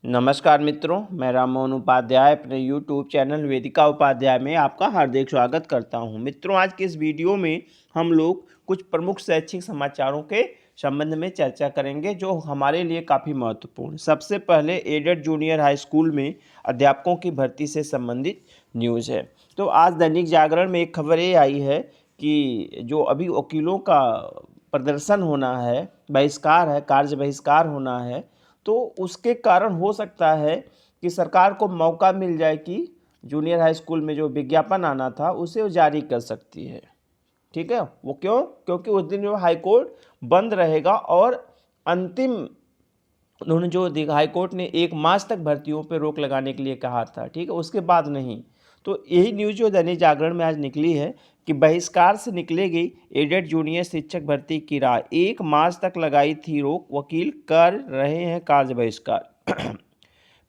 नमस्कार मित्रों, मैं राममोहन उपाध्याय अपने YouTube चैनल वेदिका उपाध्याय में आपका हार्दिक स्वागत करता हूं। मित्रों, आज के इस वीडियो में हम लोग कुछ प्रमुख शैक्षिक समाचारों के संबंध में चर्चा करेंगे जो हमारे लिए काफ़ी महत्वपूर्ण। सबसे पहले एडेड जूनियर हाई स्कूल में अध्यापकों की भर्ती से संबंधित न्यूज़ है। तो आज दैनिक जागरण में एक खबर ये आई है कि जो अभी वकीलों का प्रदर्शन होना है, बहिष्कार है, कार्य बहिष्कार होना है, तो उसके कारण हो सकता है कि सरकार को मौका मिल जाए कि जूनियर हाई स्कूल में जो विज्ञापन आना था उसे वो जारी कर सकती है। ठीक है, वो क्यों? क्योंकि उस दिन जो हाई कोर्ट बंद रहेगा और अंतिम उन्होंने जो हाई कोर्ट ने 1 मार्च तक भर्तियों पर रोक लगाने के लिए कहा था, ठीक है, उसके बाद नहीं। तो यही न्यूज़ जो दैनिक जागरण में आज निकली है कि बहिष्कार से निकलेगी एडेड जूनियर शिक्षक भर्ती की राह। 1 मार्च तक लगाई थी रोक, वकील कर रहे हैं कार्य बहिष्कार।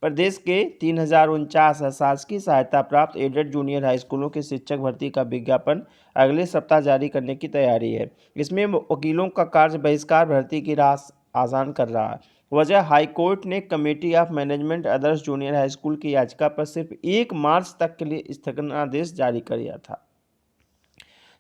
प्रदेश के 3049 अशासकीय सहायता प्राप्त एडेड जूनियर हाई स्कूलों के शिक्षक भर्ती का विज्ञापन अगले सप्ताह जारी करने की तैयारी है। इसमें वकीलों का कार्य बहिष्कार भर्ती की राह आसान कर रहा है। वजह, हाई कोर्ट ने committee of management Adarsh junior high school की याचिका पर सिर्फ 1 मार्च तक के लिए स्थगनादेश जारी किया था।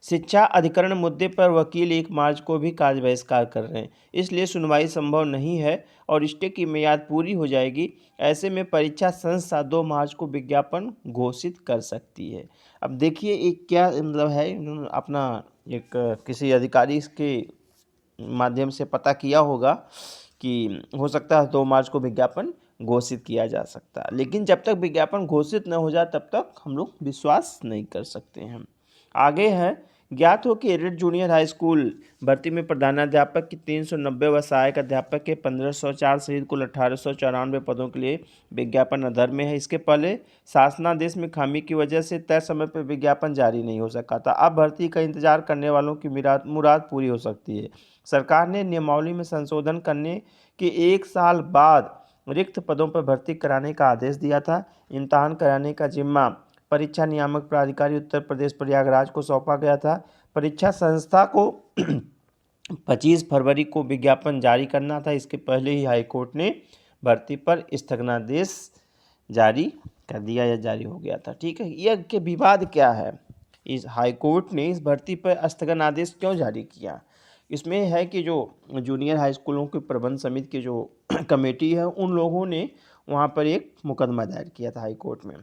शिक्षा अधिकरण मुद्दे पर वकील 1 मार्च को भी कार्य बहिष्कार कर रहे हैं, इसलिए सुनवाई संभव नहीं है और स्टे की मियाद पूरी हो जाएगी। ऐसे में परीक्षा संस्था 2 मार्च को विज्ञापन घोषित कर सकती है। अब देखिए एक क्या मतलब है, इन्होंने अपना एक किसी अधिकारी के माध्यम से पता किया होगा कि हो सकता है 2 मार्च को विज्ञापन घोषित किया जा सकता है, लेकिन जब तक विज्ञापन घोषित न हो जाए तब तक हम लोग विश्वास नहीं कर सकते हैं। आगे है, ज्ञात हो कि एडेड जूनियर हाई स्कूल भर्ती में प्रधानाध्यापक की 390 व सहायक अध्यापक के 1504 सहित कुल 1894 पदों के लिए विज्ञापन अधर में है। इसके पहले शासनादेश में खामी की वजह से तय समय पर विज्ञापन जारी नहीं हो सका था। अब भर्ती का इंतजार करने वालों की मुराद पूरी हो सकती है। सरकार ने नियमावली में संशोधन करने के 1 साल बाद रिक्त पदों पर भर्ती कराने का आदेश दिया था। इम्तहान कराने का जिम्मा परीक्षा नियामक प्राधिकारी उत्तर प्रदेश प्रयागराज को सौंपा गया था। परीक्षा संस्था को 25 फरवरी को विज्ञापन जारी करना था। इसके पहले ही हाईकोर्ट ने भर्ती पर स्थगनादेश जारी कर दिया या जारी हो गया था। ठीक है, यह के विवाद क्या है? इस हाईकोर्ट ने इस भर्ती पर स्थगनादेश क्यों जारी किया? इसमें है कि जो जूनियर हाई स्कूलों के प्रबंध समिति की जो कमेटी है, उन लोगों ने वहाँ पर एक मुकदमा दायर किया था हाई कोर्ट में।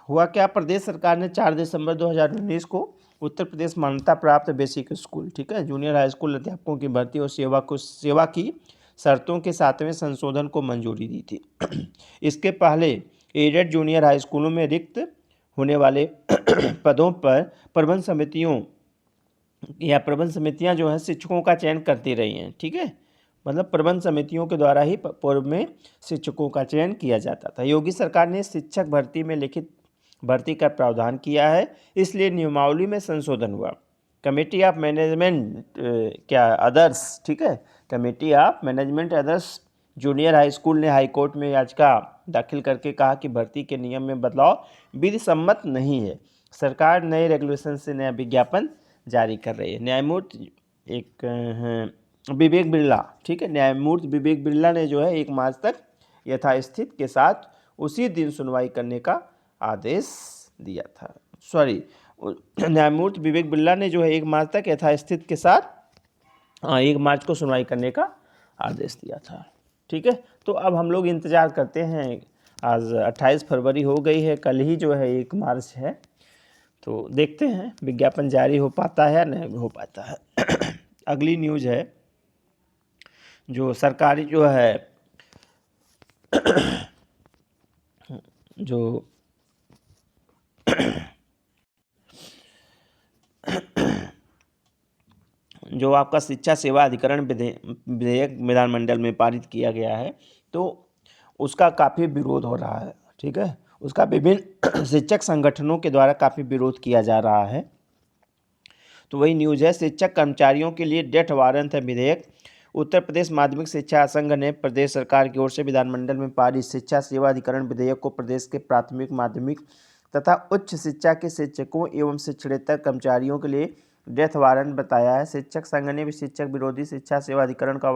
हुआ क्या, प्रदेश सरकार ने 4 दिसंबर 2019 को उत्तर प्रदेश मान्यता प्राप्त बेसिक स्कूल, ठीक है, जूनियर हाई स्कूल अध्यापकों की भर्ती और सेवा की शर्तों के 7वें संशोधन को मंजूरी दी थी। इसके पहले एडेड जूनियर हाई स्कूलों में रिक्त होने वाले पदों पर प्रबंध समितियां जो हैं शिक्षकों का चयन करती रही हैं। ठीक है, मतलब प्रबंध समितियों के द्वारा ही पूर्व में शिक्षकों का चयन किया जाता था। योगी सरकार ने शिक्षक भर्ती में लिखित भर्ती का प्रावधान किया है, इसलिए नियमावली में संशोधन हुआ। कमेटी ऑफ मैनेजमेंट अदर्स, ठीक है, committee of management others junior high school ने हाई कोर्ट में याचिका दाखिल करके कहा कि भर्ती के नियम में बदलाव विधि सम्मत नहीं है। सरकार नए रेगुलेशन से नया विज्ञापन जारी कर रही है। न्यायमूर्ति विवेक बिरला, ठीक है, न्यायमूर्ति विवेक बिरला ने जो है 1 मार्च तक यथास्थिति के साथ उसी दिन सुनवाई करने का आदेश दिया था। न्यायमूर्ति विवेक बिरला ने जो है 1 मार्च तक यथास्थिति के साथ 1 मार्च को सुनवाई करने का आदेश दिया था। ठीक है, तो अब हम लोग इंतज़ार करते हैं। आज 28 फरवरी हो गई है, कल ही जो है 1 मार्च है, तो देखते हैं विज्ञापन जारी हो पाता है या नहीं हो पाता है। अगली न्यूज़ है जो सरकारी जो है जो जो आपका शिक्षा सेवा अधिकरण विधेयक विधानमंडल में पारित किया गया है, तो उसका काफ़ी विरोध हो रहा है। ठीक है, उसका विभिन्न शिक्षक संगठनों के द्वारा काफ़ी विरोध किया जा रहा है। तो वही न्यूज़ है, शिक्षक कर्मचारियों के लिए डेथ वारंट है विधेयक। उत्तर प्रदेश माध्यमिक शिक्षा संघ ने प्रदेश सरकार की ओर से विधानमंडल में पारित शिक्षा सेवा अधिकरण विधेयक को प्रदेश के प्राथमिक, माध्यमिक तथा उच्च शिक्षा के शिक्षकों एवं शिक्षणेतर कर्मचारियों के लिए डेथ वारंट बताया है। शिक्षक संघ ने भी शिक्षक विरोधी शिक्षा सेवा अधिकरण का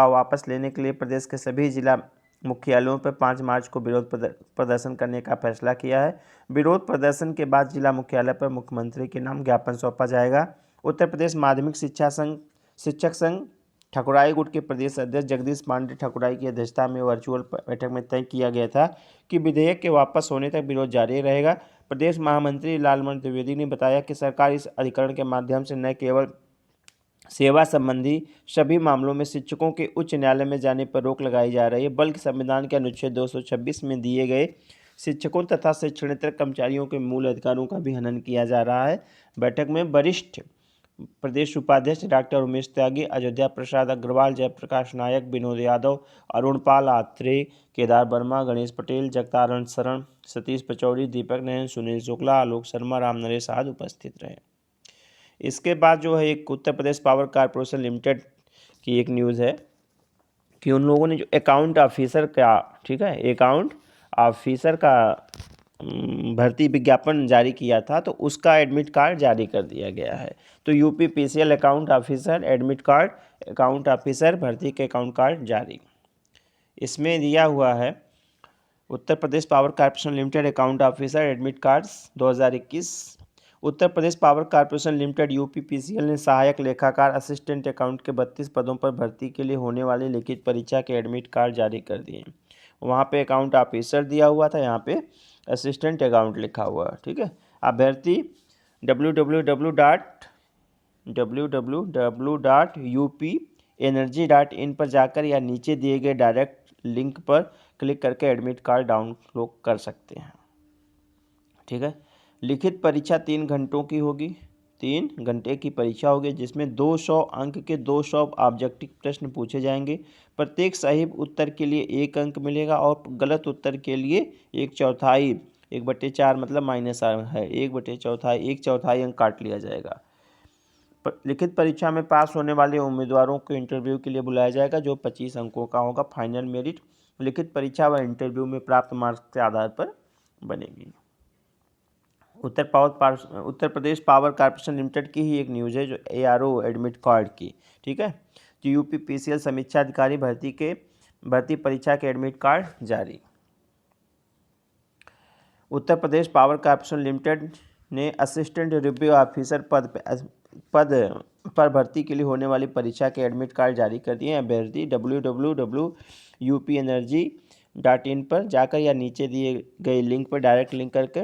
वापस लेने के लिए प्रदेश के सभी जिला मुख्यालयों पर 5 मार्च को विरोध प्रदर्शन करने का फैसला किया है। विरोध प्रदर्शन के बाद जिला मुख्यालय पर मुख्यमंत्री के नाम ज्ञापन सौंपा जाएगा। उत्तर प्रदेश माध्यमिक शिक्षक संघ ठकुराई गुट के प्रदेश अध्यक्ष जगदीश पांडे ठकुराई की अध्यक्षता में वर्चुअल बैठक में तय किया गया था कि विधेयक के वापस होने तक विरोध जारी रहेगा। प्रदेश महामंत्री लालमन द्विवेदी ने बताया कि सरकार इस अधिकरण के माध्यम से न केवल सेवा संबंधी सभी मामलों में शिक्षकों के उच्च न्यायालय में जाने पर रोक लगाई जा रही है, बल्कि संविधान के अनुच्छेद 226 में दिए गए शिक्षकों तथा शिक्षणेतर कर्मचारियों के मूल अधिकारों का भी हनन किया जा रहा है। बैठक में वरिष्ठ प्रदेश उपाध्यक्ष डॉक्टर उमेश त्यागी, अयोध्या प्रसाद अग्रवाल, जयप्रकाश नायक, विनोद यादव, अरुण पाल आत्रेय, केदार वर्मा, गणेश पटेल, जगतारण शरण, सतीश पचौरी, दीपक नयन, सुनील शुक्ला, आलोक शर्मा, राम नरेश आदि उपस्थित रहे। इसके बाद जो है एक उत्तर प्रदेश पावर कॉरपोरेशन लिमिटेड की एक न्यूज़ है कि उन लोगों ने जो अकाउंट ऑफिसर का, ठीक है, अकाउंट ऑफिसर का भर्ती विज्ञापन जारी किया था, तो उसका एडमिट कार्ड जारी कर दिया गया है। तो UPPCL account officer admit card, account officer भर्ती के अकाउंट कार्ड जारी। इसमें दिया हुआ है Uttar Pradesh power corporation limited account officer admit cards 2021। Uttar Pradesh power corporation limited UPPCL ने सहायक लेखाकार असिस्टेंट अकाउंट के 32 पदों पर भर्ती के लिए होने वाली लिखित परीक्षा के एडमिट कार्ड जारी कर दिए। वहाँ पे अकाउंट ऑफिसर दिया हुआ था, यहाँ पे असिस्टेंट अकाउंट लिखा हुआ है, ठीक है। अभ्यर्थी www.upenergy.in पर जाकर या नीचे दिए गए डायरेक्ट लिंक पर क्लिक करके एडमिट कार्ड डाउनलोड कर सकते हैं, ठीक है। लिखित परीक्षा 3 घंटों की होगी, 3 घंटे की परीक्षा होगी, जिसमें 200 अंक के 200 ऑब्जेक्टिव प्रश्न पूछे जाएंगे। प्रत्येक सही उत्तर के लिए 1 अंक मिलेगा और गलत उत्तर के लिए 1/4 1/4 मतलब माइनस है, 1/4 अंक काट लिया जाएगा। लिखित परीक्षा में पास होने वाले उम्मीदवारों को इंटरव्यू के लिए बुलाया जाएगा, जो 25 अंकों का होगा। फाइनल मेरिट लिखित परीक्षा व इंटरव्यू में प्राप्त मार्क्स के आधार पर बनेगी। उत्तर प्रदेश पावर कॉरपोरेशन लिमिटेड की ही एक न्यूज़ है, जो ARO एडमिट कार्ड की, ठीक है। जो यूपीपीसीएल समीक्षा अधिकारी भर्ती परीक्षा के एडमिट कार्ड जारी। उत्तर प्रदेश पावर कॉरपोरेशन लिमिटेड ने असिस्टेंट रिव्यू ऑफिसर पद पर भर्ती के लिए होने वाली परीक्षा के एडमिट कार्ड जारी कर दिए हैं। अभ्यर्थी www.upenergy.in पर जाकर या नीचे दिए गए लिंक पर डायरेक्ट लिंक करके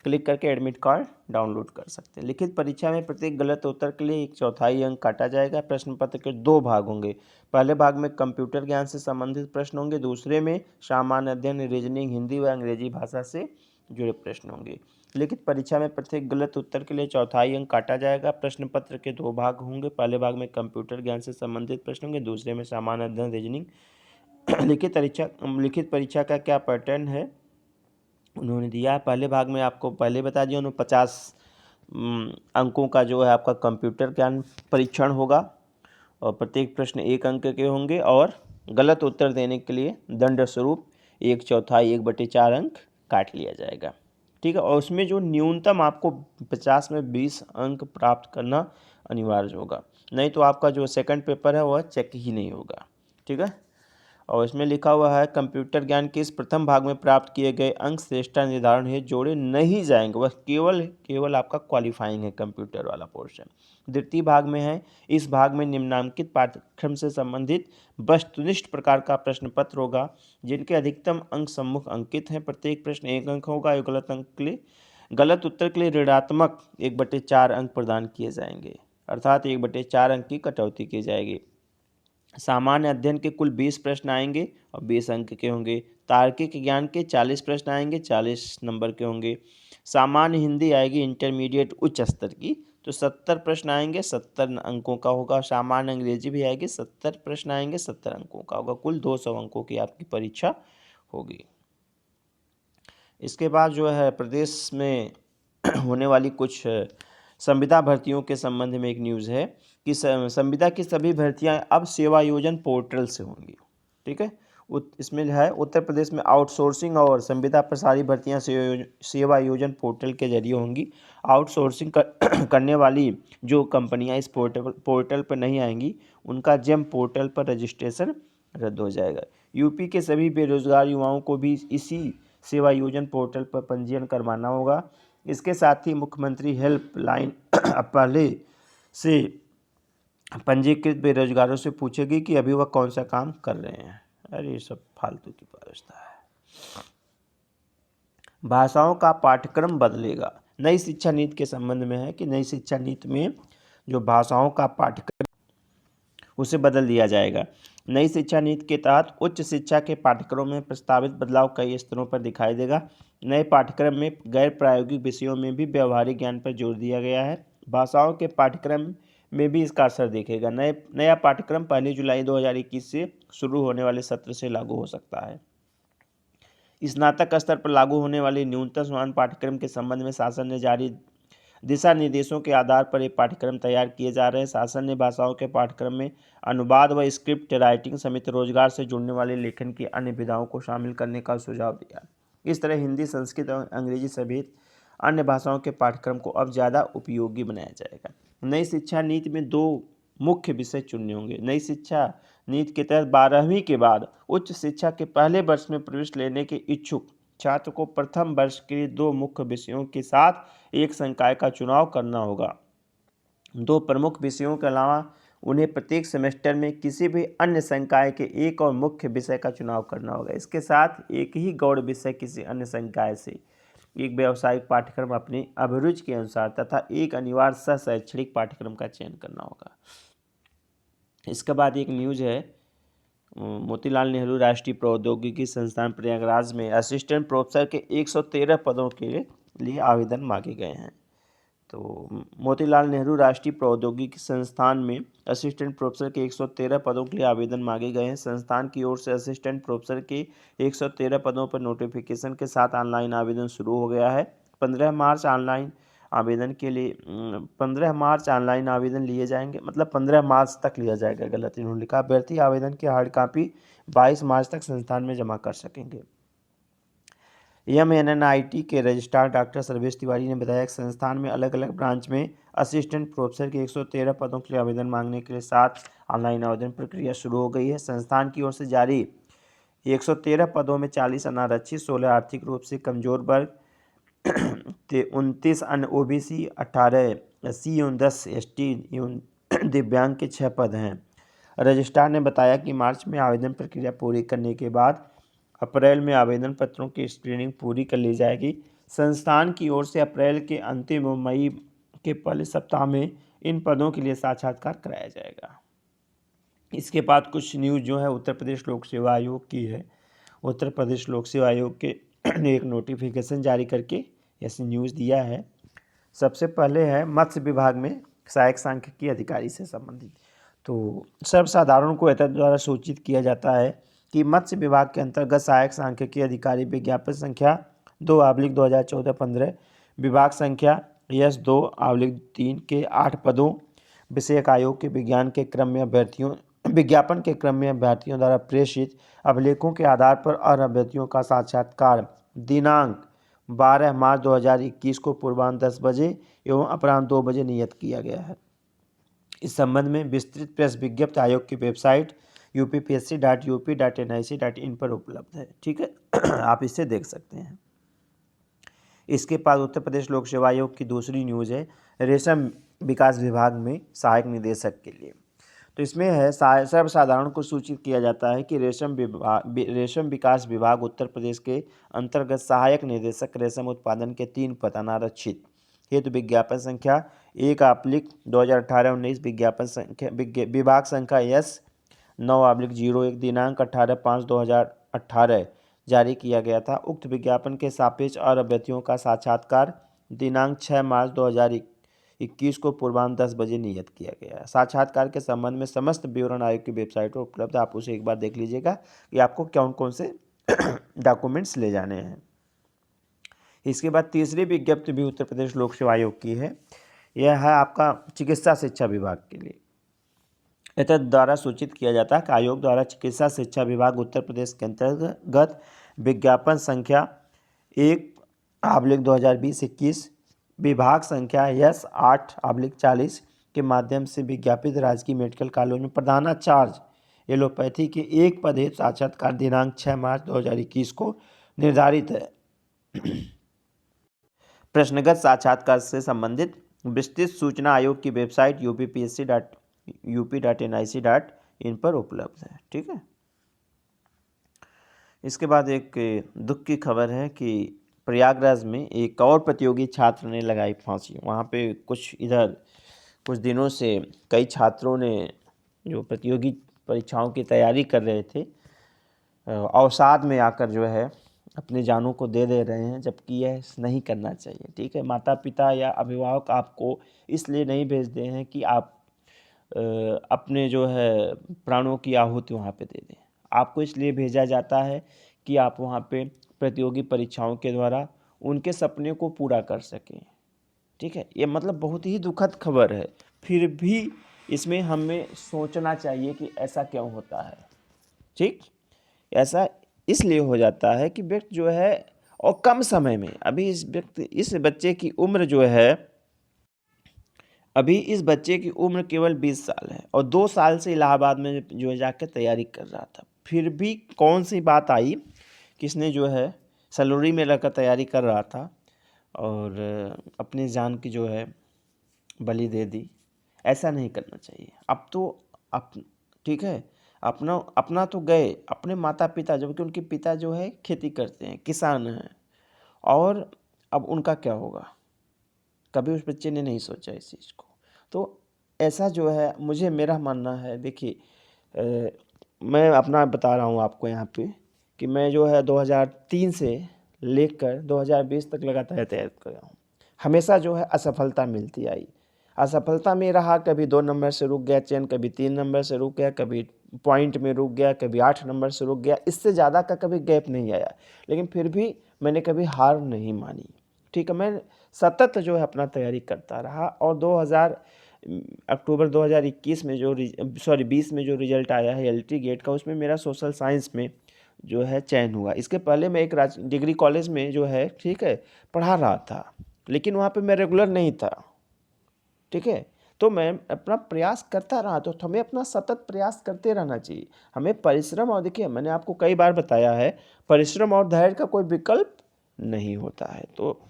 क्लिक करके एडमिट कार्ड डाउनलोड कर सकते हैं। लिखित परीक्षा में प्रत्येक गलत उत्तर के लिए 1/4 अंक काटा जाएगा। प्रश्न पत्र के 2 भाग होंगे। पहले भाग में कंप्यूटर ज्ञान से संबंधित प्रश्न होंगे, दूसरे में सामान्य अध्ययन, रीजनिंग, हिंदी व अंग्रेजी भाषा से जुड़े प्रश्न होंगे। लिखित परीक्षा में प्रत्येक गलत उत्तर के लिए 1/4 अंक काटा जाएगा। प्रश्न पत्र के 2 भाग होंगे। पहले भाग में कंप्यूटर ज्ञान से संबंधित प्रश्न होंगे, दूसरे में सामान्य अध्ययन, रीजनिंग। लिखित परीक्षा का क्या पैटर्न है उन्होंने दिया। पहले भाग में आपको पहले बता दिया उन्होंने 50 अंकों का जो है आपका कंप्यूटर ज्ञान परीक्षण होगा और प्रत्येक प्रश्न 1 अंक के होंगे और गलत उत्तर देने के लिए दंड स्वरूप 1/4 1/4 अंक काट लिया जाएगा, ठीक है। और उसमें जो न्यूनतम आपको 50 में 20 अंक प्राप्त करना अनिवार्य होगा, नहीं तो आपका जो सेकंड पेपर है वह चेक ही नहीं होगा, ठीक है। और इसमें लिखा हुआ है कंप्यूटर ज्ञान के इस प्रथम भाग में प्राप्त किए गए अंक श्रेष्ठता निर्धारण है जोड़े नहीं जाएंगे, बस केवल आपका क्वालिफाइंग है कंप्यूटर वाला पोर्शन। द्वितीय भाग में है, इस भाग में निम्नांकित पाठ्यक्रम से संबंधित वस्तुनिष्ठ प्रकार का प्रश्न पत्र होगा जिनके अधिकतम अंक सम्मुख अंकित हैं। प्रत्येक प्रश्न 1 अंक होगा और गलत उत्तर के लिए ऋणात्मक 1/4 अंक प्रदान किए जाएंगे, अर्थात 1/4 अंक की कटौती की जाएगी। सामान्य अध्ययन के कुल 20 प्रश्न आएंगे और 20 अंक के होंगे। तार्किक ज्ञान के 40 प्रश्न आएंगे, 40 नंबर के होंगे। सामान्य हिंदी आएगी इंटरमीडिएट उच्च स्तर की, तो 70 प्रश्न आएंगे, 70 अंकों का होगा। सामान्य अंग्रेजी भी आएगी, 70 प्रश्न आएंगे, 70 अंकों का होगा। कुल 200 अंकों की आपकी परीक्षा होगी। इसके बाद जो है प्रदेश में होने वाली कुछ संविदा भर्तियों के संबंध में एक न्यूज़ है कि संविदा की सभी भर्तियां अब सेवा योजन पोर्टल से होंगी, ठीक है। इसमें है उत्तर प्रदेश में आउटसोर्सिंग और संविदा पर सारी भर्तियां सेवा योजन पोर्टल के जरिए होंगी। आउटसोर्सिंग करने वाली जो कंपनियां इस पोर्टल पर नहीं आएंगी उनका जेम पोर्टल पर रजिस्ट्रेशन रद्द हो जाएगा। यूपी के सभी बेरोजगार युवाओं को भी इसी सेवा योजन पोर्टल पर पंजीयन करवाना होगा। इसके साथ ही मुख्यमंत्री हेल्पलाइन पहले से पंजीकृत बेरोजगारों से पूछेगी कि अभी वह कौन सा काम कर रहे हैं। अरे ये सब फालतू की व्यवस्था है। भाषाओं का पाठ्यक्रम बदलेगा। नई शिक्षा नीति के संबंध में है कि नई शिक्षा नीति में जो भाषाओं का पाठ्यक्रम उसे बदल दिया जाएगा। नई शिक्षा नीति के तहत उच्च शिक्षा के पाठ्यक्रम में प्रस्तावित बदलाव कई स्तरों पर दिखाई देगा। नए पाठ्यक्रम में गैर प्रायोगिक विषयों में भी व्यवहारिक ज्ञान पर जोर दिया गया है। भाषाओं के पाठ्यक्रम में भी इसका असर दिखेगा। नया पाठ्यक्रम 1 जुलाई 2021 से शुरू होने वाले सत्र से लागू हो सकता है। स्नातक स्तर पर लागू होने वाले न्यूनतम समान पाठ्यक्रम के संबंध में शासन ने जारी दिशा निर्देशों के आधार पर ये पाठ्यक्रम तैयार किए जा रहे हैं। शासन ने भाषाओं के पाठ्यक्रम में अनुवाद व स्क्रिप्ट राइटिंग समेत रोजगार से जुड़ने वाले लेखन की अन्य विधाओं को शामिल करने का सुझाव दिया। इस तरह हिंदी, संस्कृत और अंग्रेजी समेत अन्य भाषाओं के पाठ्यक्रम को अब ज़्यादा उपयोगी बनाया जाएगा। नई शिक्षा नीति में 2 मुख्य विषय चुनने होंगे। नई शिक्षा नीति के तहत 12वीं के बाद उच्च शिक्षा के पहले वर्ष में प्रवेश लेने के इच्छुक छात्र को प्रथम वर्ष के लिए 2 मुख्य विषयों के साथ एक संकाय का चुनाव करना होगा। 2 प्रमुख विषयों के अलावा उन्हें प्रत्येक सेमेस्टर में किसी भी अन्य संकाय के एक और मुख्य विषय का चुनाव करना होगा। इसके साथ एक ही गौड़ विषय किसी अन्य संकाय से एक व्यावसायिक पाठ्यक्रम अपनी अभिरुचि के अनुसार तथा एक अनिवार्य सह शैक्षणिक पाठ्यक्रम का चयन करना होगा। इसके बाद एक न्यूज़ है, मोतीलाल नेहरू राष्ट्रीय प्रौद्योगिकी संस्थान प्रयागराज में असिस्टेंट प्रोफेसर के 113 पदों के लिए आवेदन मांगे गए हैं। तो मोतीलाल नेहरू राष्ट्रीय प्रौद्योगिकी संस्थान में असिस्टेंट प्रोफेसर के 113 पदों के लिए आवेदन मांगे गए हैं। संस्थान की ओर से असिस्टेंट प्रोफेसर के 113 पदों पर नोटिफिकेशन के साथ ऑनलाइन आवेदन शुरू हो गया है। 15 मार्च ऑनलाइन आवेदन लिए जाएंगे, मतलब 15 मार्च तक लिया जाएगा, गलत इन्होंने लिखा। अभ्यर्थी आवेदन की हार्ड कॉपी 22 मार्च तक संस्थान में जमा कर सकेंगे। MNNIT के रजिस्ट्रार डॉक्टर सर्वेश तिवारी ने बताया कि संस्थान में अलग अलग ब्रांच में असिस्टेंट प्रोफेसर के 113 पदों के लिए आवेदन मांगने के लिए 7 ऑनलाइन आवेदन प्रक्रिया शुरू हो गई है। संस्थान की ओर से जारी 113 पदों में 40 अनारक्षित, 16 आर्थिक रूप से कमजोर वर्ग, 29 अन्य OBC, 18 SC एवं 10 ST एवं दिव्यांग के 6 पद हैं। रजिस्ट्रार ने बताया कि मार्च में आवेदन प्रक्रिया पूरी करने के बाद अप्रैल में आवेदन पत्रों की स्क्रीनिंग पूरी कर ली जाएगी। संस्थान की ओर से अप्रैल के अंतिम व मई के पहले सप्ताह में इन पदों के लिए साक्षात्कार कराया जाएगा। इसके बाद कुछ न्यूज़ जो है उत्तर प्रदेश लोक सेवा आयोग की है। उत्तर प्रदेश लोक सेवा आयोग के ने एक नोटिफिकेशन जारी करके ऐसी न्यूज़ दिया है। सबसे पहले है मत्स्य विभाग में सहायक सांख्यिकी अधिकारी से संबंधित। तो सर्वसाधारण को एतद द्वारा सूचित किया जाता है कि मत्स्य विभाग के अंतर्गत सहायक सांख्यिकी अधिकारी विज्ञापन संख्या 2/2014-15 विभाग संख्या S2/3 के 8 पदों विषयक आयोग के विज्ञापन के क्रम में अभ्यर्थियों द्वारा प्रेषित अभिलेखों के आधार पर और अभ्यर्थियों का साक्षात्कार दिनांक 12 मार्च 2021 को पूर्वाह्न 10 बजे एवं अपराह्न 2 बजे नियत किया गया है। इस संबंध में विस्तृत प्रेस विज्ञप्ति आयोग की वेबसाइट uppsc.up.nic.in पर उपलब्ध है। ठीक है, आप इसे देख सकते हैं। इसके बाद उत्तर प्रदेश लोक सेवा आयोग की दूसरी न्यूज़ है रेशम विकास विभाग में सहायक निदेशक के लिए। तो इसमें है सर्वसाधारण को सूचित किया जाता है कि रेशम विकास विभाग उत्तर प्रदेश के अंतर्गत सहायक निदेशक रेशम उत्पादन के 3 पद अनारक्षित हेतु विज्ञापन संख्या 1/2018-19 विज्ञापन संख्या विभाग संख्या S9/01 दिनांक 18/5/2018 जारी किया गया था। उक्त विज्ञापन के सापेक्ष और अभ्यर्थियों का साक्षात्कार दिनांक 6 मार्च 2021 को पूर्वाह्न 10 बजे नियत किया गया है। साक्षात्कार के संबंध में समस्त विवरण आयोग की वेबसाइट पर उपलब्ध है। आप उसे एक बार देख लीजिएगा कि आपको कौन कौन से डॉक्यूमेंट्स ले जाने हैं। इसके बाद तीसरी विज्ञप्ति भी उत्तर प्रदेश लोक सेवा आयोग की है। यह है आपका चिकित्सा शिक्षा विभाग के लिए। एतद द्वारा सूचित किया जाता है कि आयोग द्वारा चिकित्सा शिक्षा विभाग उत्तर प्रदेश के अंतर्गत विज्ञापन संख्या 1/2020-21 विभाग संख्या S8/40 के माध्यम से विज्ञापित राजकीय मेडिकल कॉलेज में प्रधानाचार्य एलोपैथी के एक पद हेतु साक्षात्कार दिनांक 6 मार्च 2021 को निर्धारित है। प्रश्नगत साक्षात्कार से संबंधित विस्तृत सूचना आयोग की वेबसाइट upsc.up.nic.in पर उपलब्ध है। ठीक है। इसके बाद एक दुख की खबर है कि प्रयागराज में एक और प्रतियोगी छात्र ने लगाई फांसी। वहाँ पे कुछ दिनों से कई छात्रों ने जो प्रतियोगी परीक्षाओं की तैयारी कर रहे थे अवसाद में आकर जो है अपने जानों को दे रहे हैं, जबकि यह नहीं करना चाहिए। ठीक है। माता पिता या अभिभावक आपको इसलिए नहीं भेजते हैं कि आप अपने जो है प्राणों की आहुति वहाँ पे दे दें। आपको इसलिए भेजा जाता है कि आप वहाँ पे प्रतियोगी परीक्षाओं के द्वारा उनके सपने को पूरा कर सकें। ठीक है। ये मतलब बहुत ही दुखद खबर है, फिर भी इसमें हमें सोचना चाहिए कि ऐसा क्यों होता है। ठीक। ऐसा इसलिए हो जाता है कि व्यक्ति जो है और कम समय में, अभी इस बच्चे की उम्र जो है, अभी इस बच्चे की उम्र केवल 20 साल है और 2 साल से इलाहाबाद में जो है जाकर तैयारी कर रहा था। फिर भी कौन सी बात आई, किसने जो है सलोरी में रहकर तैयारी कर रहा था और अपनी जान की जो है बलि दे दी। ऐसा नहीं करना चाहिए। अब तो ठीक है, अपना तो गए, अपने माता पिता, जबकि उनके पिता जो है खेती करते हैं, किसान हैं, और अब उनका क्या होगा, कभी उस बच्चे ने नहीं सोचा इस चीज़ को। तो ऐसा जो है मेरा मानना है, देखिए मैं अपना बता रहा हूँ आपको यहाँ पे कि मैं जो है 2003 से लेकर 2020 तक लगातार तैयारी कर रहा हूँ। हमेशा जो है असफलता मिलती आई, असफलता में रहा, कभी 2 नंबर से रुक गया चयन, कभी 3 नंबर से रुक गया, कभी पॉइंट में रुक गया, कभी 8 नंबर से रुक गया। इससे ज़्यादा का कभी गैप नहीं आया, लेकिन फिर भी मैंने कभी हार नहीं मानी। ठीक है। मैं सतत जो है अपना तैयारी करता रहा और अक्टूबर 2021 में 20 में जो रिजल्ट आया है LT गेट का, उसमें मेरा सोशल साइंस में जो है चयन हुआ। इसके पहले मैं एक डिग्री कॉलेज में जो है, ठीक है, पढ़ा रहा था, लेकिन वहाँ पे मैं रेगुलर नहीं था। ठीक है। तो मैं अपना प्रयास करता रहा, तो हमें अपना सतत प्रयास करते रहना चाहिए। हमें परिश्रम, और देखिए मैंने आपको कई बार बताया है, परिश्रम और धैर्य का कोई विकल्प नहीं होता है। तो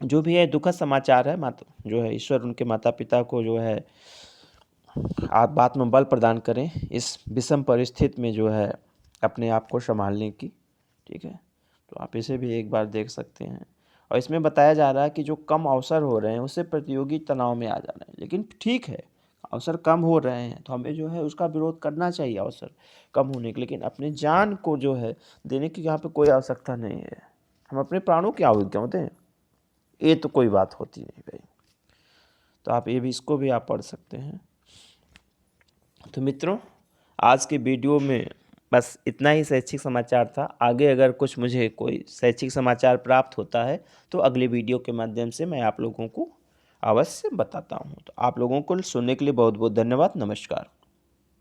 जो भी है दुखद समाचार है, जो है ईश्वर उनके माता पिता को जो है आप बात में बल प्रदान करें इस विषम परिस्थिति में जो है अपने आप को संभालने की। ठीक है। तो आप इसे भी एक बार देख सकते हैं। और इसमें बताया जा रहा है कि जो कम अवसर हो रहे हैं उससे प्रतियोगी तनाव में आ जा रहे हैं, लेकिन ठीक है, अवसर कम हो रहे हैं तो हमें जो है उसका विरोध करना चाहिए अवसर कम होने के, लेकिन अपनी जान को जो है देने की यहाँ पे कोई आवश्यकता नहीं है। हम अपने प्राणों की आहुति क्यों दें, ये तो कोई बात होती नहीं भाई। तो आप ये भी, इसको भी आप पढ़ सकते हैं। तो मित्रों, आज के वीडियो में बस इतना ही शैक्षिक समाचार था। आगे अगर कुछ मुझे कोई शैक्षिक समाचार प्राप्त होता है तो अगले वीडियो के माध्यम से मैं आप लोगों को अवश्य बताता हूँ। तो आप लोगों को सुनने के लिए बहुत बहुत धन्यवाद। नमस्कार।